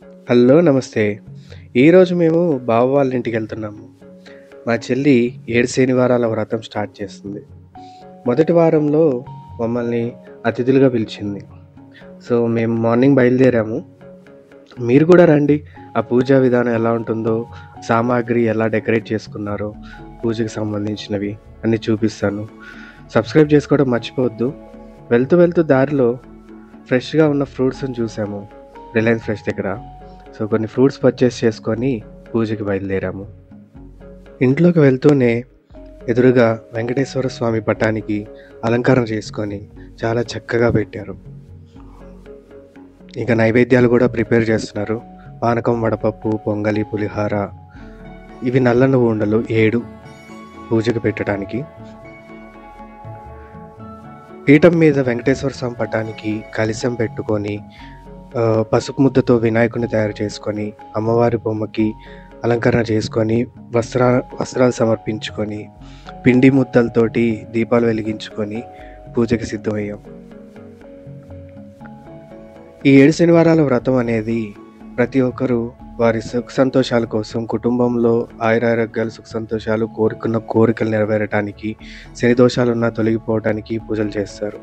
Hello నమస్తే. ఈరోజు మేము బావ వాళ్ళ ఇంటికి వెళ్తున్నాము. మా చెల్లి 7 శనివారాల వ్రతం స్టార్ట్ చేస్తుంది. మొదటి వారంలో మమ్మల్ని అతిథులుగా పిలిచింది. సో మేము మార్నింగ్ బయలుదేరాము. మీరు కూడా రండి. ఆ పూజా విధానం ఎలా ఉంటుందో, సామాగ్రి ఎలా డెకరేట్ చేసుకున్నారో, పూజకి సంబంధించినవి అన్నీ చూపిస్తాను. సబ్స్క్రైబ్ చేసుకోవడం మర్చిపోవద్దు. వెళ్తూ వెళ్తూ దారిలో ఫ్రెష్గా ఉన్న ఫ్రూట్స్ని చూసాము రిలయన్స్ ఫ్రెష్ దగ్గర. సో కొన్ని ఫ్రూట్స్ పర్చేస్ చేసుకొని పూజకి బయలుదేరాము. ఇంట్లోకి వెళ్తూనే ఎదురుగా వెంకటేశ్వర స్వామి పటానికి అలంకరణ చేసుకొని చాలా చక్కగా పెట్టారు. ఇంకా నైవేద్యాలు కూడా ప్రిపేర్ చేస్తున్నారు. పానకం, వడపప్పు, పొంగలి, పులిహార, ఇవి నల్ల నువ్వు ఉండలు 7 పూజకి పెట్టడానికి. పీఠం మీద వెంకటేశ్వర స్వామి పటానికి కలశం పెట్టుకొని పసుపు ముద్దతో వినాయకుడిని తయారు చేసుకొని, అమ్మవారి బొమ్మకి అలంకరణ చేసుకొని, వస్త్రాలు సమర్పించుకొని, పిండి ముద్దలతోటి దీపాలు వెలిగించుకొని పూజకి సిద్ధమయ్యాం. ఈ 7 శనివారాల వ్రతం అనేది ప్రతి ఒక్కరూ వారి సుఖ సంతోషాల కోసం, కుటుంబంలో ఆయురారోగ్యాలు, సుఖ సంతోషాలు, కోరికలు నెరవేరటానికి, శని దోషాలున్నా తొలగిపోవటానికి పూజలు చేస్తారు.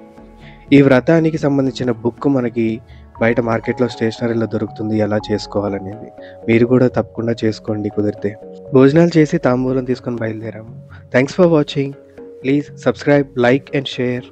ఈ వ్రతానికి సంబంధించిన బుక్ మనకి బయట మార్కెట్లో స్టేషనరీలో దొరుకుతుంది, ఎలా చేసుకోవాలనేది. మీరు కూడా తప్పకుండా చేసుకోండి కుదిరితే. భోజనాలు చేసి తాంబూలం తీసుకొని బయలుదేరాము. Thanks for watching. Please subscribe, like and share.